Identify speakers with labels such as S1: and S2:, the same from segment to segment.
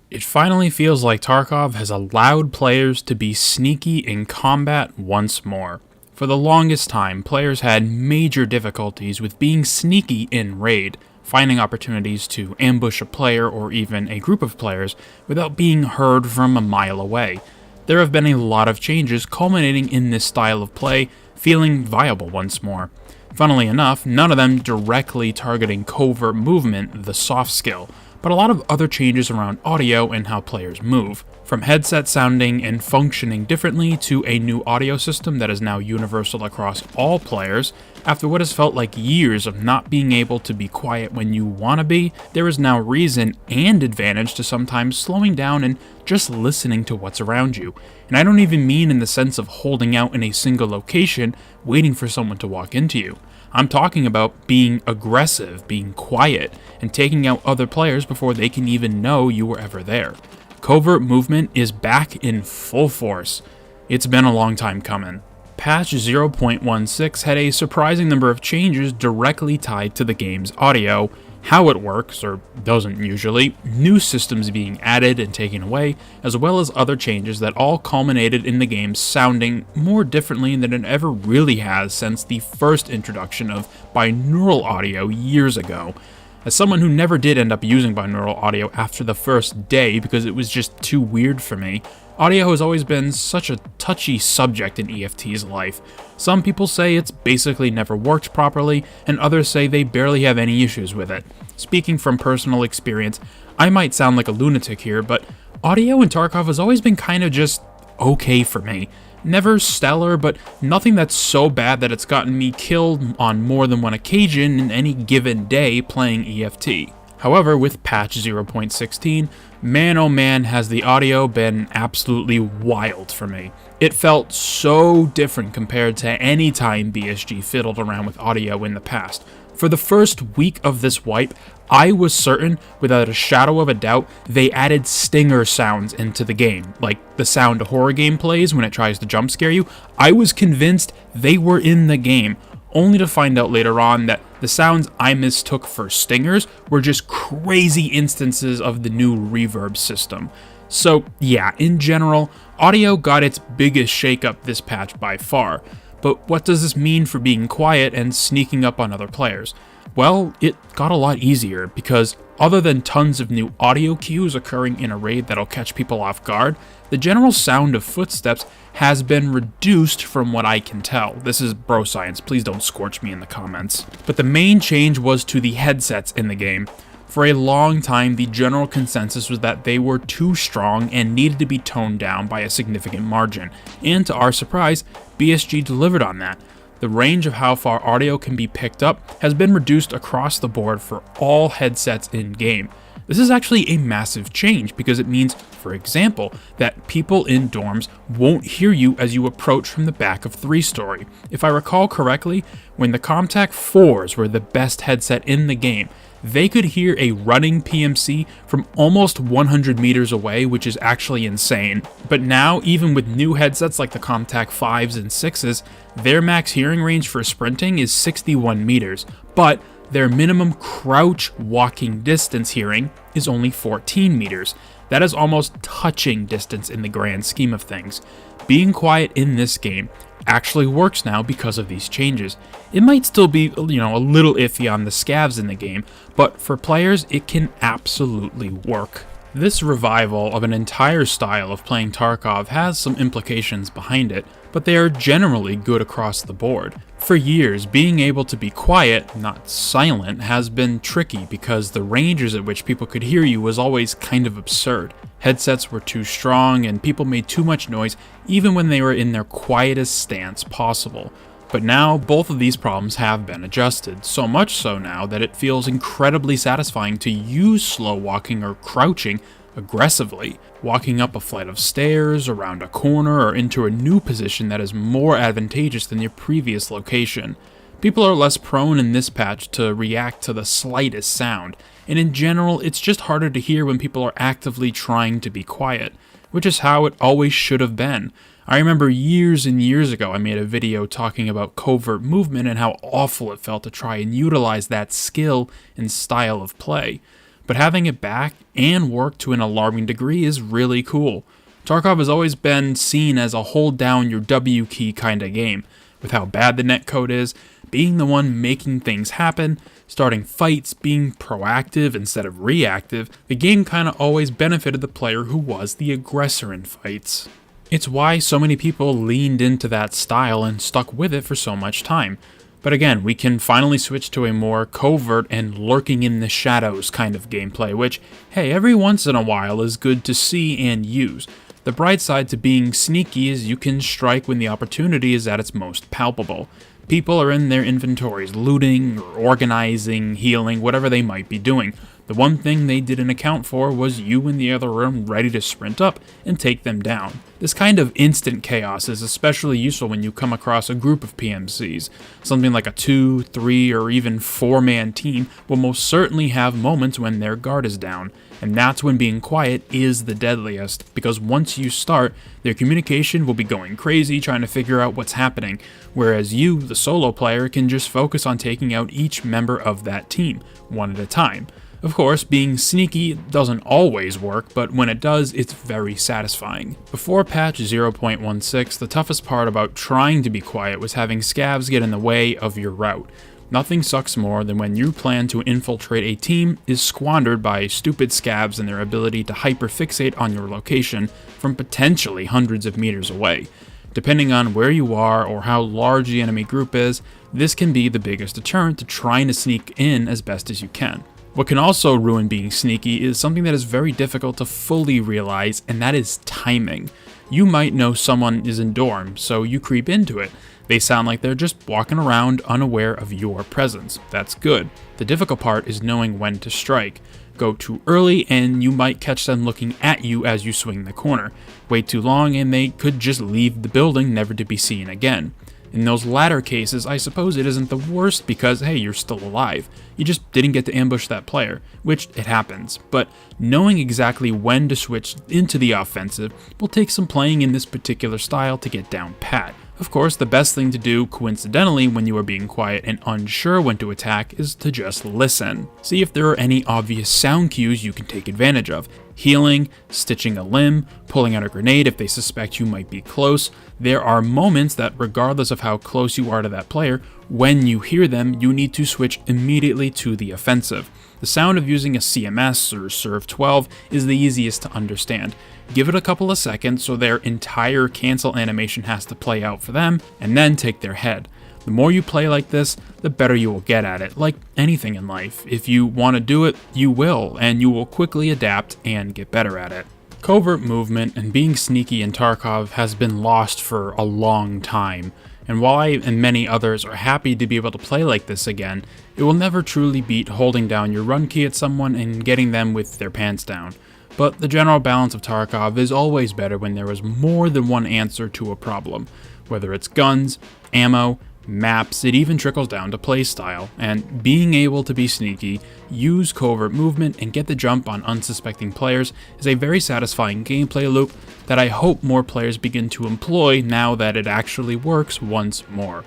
S1: It finally feels like Tarkov has allowed players to be sneaky in combat once more. For the longest time, players had major difficulties with being sneaky in raid, finding opportunities to ambush a player or even a group of players without being heard from a mile away. There have been a lot of changes culminating in this style of play feeling viable once more. Funnily enough, none of them directly targeting covert movement, the soft skill, but a lot of other changes around audio and how players move. From headsets sounding and functioning differently to a new audio system that is now universal across all players, after what has felt like years of not being able to be quiet when you want to be, there is now reason and advantage to sometimes slowing down and just listening to what's around you. And I don't even mean in the sense of holding out in a single location, waiting for someone to walk into you. I'm talking about being aggressive, being quiet, and taking out other players before they can even know you were ever there. Covert movement is back in full force. It's been a long time coming. Patch 0.16 had a surprising number of changes directly tied to the game's audio, how it works, or doesn't usually, new systems being added and taken away, as well as other changes that all culminated in the game sounding more differently than it ever really has since the first introduction of binaural audio years ago. As someone who never did end up using binaural audio after the first day because it was just too weird for me, audio has always been such a touchy subject in EFT's life. Some people say it's basically never worked properly, and others say they barely have any issues with it. Speaking from personal experience, I might sound like a lunatic here, but audio in Tarkov has always been kind of just okay for me. Never stellar, but nothing that's so bad that it's gotten me killed on more than one occasion in any given day playing EFT. However, with patch 0.16, man oh man has the audio been absolutely wild for me. It felt so different compared to any time BSG fiddled around with audio in the past. For the first week of this wipe, I was certain, without a shadow of a doubt, they added stinger sounds into the game, like the sound a horror game plays when it tries to jump scare you. I was convinced they were in the game, only to find out later on that the sounds I mistook for stingers were just crazy instances of the new reverb system. So yeah, in general, audio got its biggest shakeup this patch by far. But what does this mean for being quiet and sneaking up on other players? Well, it got a lot easier because other than tons of new audio cues occurring in a raid that'll catch people off guard, the general sound of footsteps has been reduced from what I can tell. This is bro science, please don't scorch me in the comments. But the main change was to the headsets in the game. For a long time, the general consensus was that they were too strong and needed to be toned down by a significant margin, and to our surprise, BSG delivered on that. The range of how far audio can be picked up has been reduced across the board for all headsets in-game. This is actually a massive change because it means, for example, that people in dorms won't hear you as you approach from the back of 3-story. If I recall correctly, when the Comtac 4s were the best headset in the game, they could hear a running PMC from almost 100 meters away, which is actually insane. But now, even with new headsets like the Comtac 5s and 6s, their max hearing range for sprinting is 61 meters, but their minimum crouch walking distance hearing is only 14 meters. That is almost touching distance in the grand scheme of things. Being quiet in this game actually works now because of these changes. It might still be, a little iffy on the scavs in the game, but for players, it can absolutely work. This revival of an entire style of playing Tarkov has some implications behind it, but they are generally good across the board. For years, being able to be quiet, not silent, has been tricky because the ranges at which people could hear you was always kind of absurd. Headsets were too strong and people made too much noise even when they were in their quietest stance possible. But now, both of these problems have been adjusted, so much so now that it feels incredibly satisfying to use slow walking or crouching aggressively, walking up a flight of stairs, around a corner, or into a new position that is more advantageous than your previous location. People are less prone in this patch to react to the slightest sound, and in general, it's just harder to hear when people are actively trying to be quiet, which is how it always should have been. I remember years and years ago I made a video talking about covert movement and how awful it felt to try and utilize that skill and style of play. but having it back and work to an alarming degree is really cool. Tarkov has always been seen as a hold down your W key kind of game, with how bad the netcode is, being the one making things happen, starting fights, being proactive instead of reactive. The game kinda always benefited the player who was the aggressor in fights. It's why so many people leaned into that style and stuck with it for so much time. But again, we can finally switch to a more covert and lurking in the shadows kind of gameplay, which, hey, every once in a while is good to see and use. The bright side to being sneaky is you can strike when the opportunity is at its most palpable. People are in their inventories, looting, or organizing, healing, whatever they might be doing. The one thing they didn't account for was you in the other room ready to sprint up and take them down. This kind of instant chaos is especially useful when you come across a group of PMCs. Something like a 2, 3, or even 4-man team will most certainly have moments when their guard is down. And that's when being quiet is the deadliest, because once you start, their communication will be going crazy trying to figure out what's happening, whereas you, the solo player, can just focus on taking out each member of that team, one at a time. Of course, being sneaky doesn't always work, but when it does, it's very satisfying. Before patch 0.16, the toughest part about trying to be quiet was having scavs get in the way of your route. Nothing sucks more than when your plan to infiltrate a team is squandered by stupid scavs and their ability to hyperfixate on your location from potentially hundreds of meters away. Depending on where you are or how large the enemy group is, this can be the biggest deterrent to trying to sneak in as best as you can. What can also ruin being sneaky is something that is very difficult to fully realize, and that is timing. You might know someone is in dorm, so you creep into it. They sound like they're just walking around unaware of your presence. That's good. The difficult part is knowing when to strike. Go too early and you might catch them looking at you as you swing the corner. Wait too long and they could just leave the building never to be seen again. In those latter cases, I suppose it isn't the worst because, hey, you're still alive. You just didn't get to ambush that player, which it happens. But knowing exactly when to switch into the offensive will take some playing in this particular style to get down pat. Of course, the best thing to do, coincidentally, when you are being quiet and unsure when to attack is to just listen. See if there are any obvious sound cues you can take advantage of. Healing, stitching a limb, pulling out a grenade if they suspect you might be close. There are moments that, regardless of how close you are to that player, when you hear them, you need to switch immediately to the offensive. The sound of using a CMS or Serve 12 is the easiest to understand. Give it a couple of seconds so their entire cancel animation has to play out for them, and then take their head. The more you play like this, the better you will get at it, like anything in life. If you want to do it, you will, and you will quickly adapt and get better at it. Covert movement and being sneaky in Tarkov has been lost for a long time, and while I and many others are happy to be able to play like this again, it will never truly beat holding down your run key at someone and getting them with their pants down. But the general balance of Tarkov is always better when there is more than one answer to a problem. Whether it's guns, ammo, maps, it even trickles down to playstyle, and being able to be sneaky, use covert movement, and get the jump on unsuspecting players is a very satisfying gameplay loop that I hope more players begin to employ now that it actually works once more.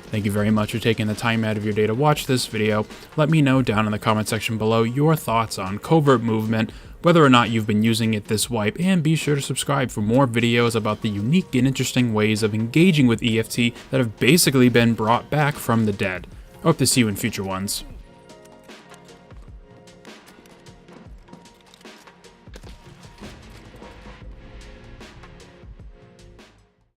S1: Thank you very much for taking the time out of your day to watch this video. Let me know down in the comment section below your thoughts on covert movement, whether or not you've been using it this wipe, and be sure to subscribe for more videos about the unique and interesting ways of engaging with EFT that have basically been brought back from the dead. I hope to see you in future ones.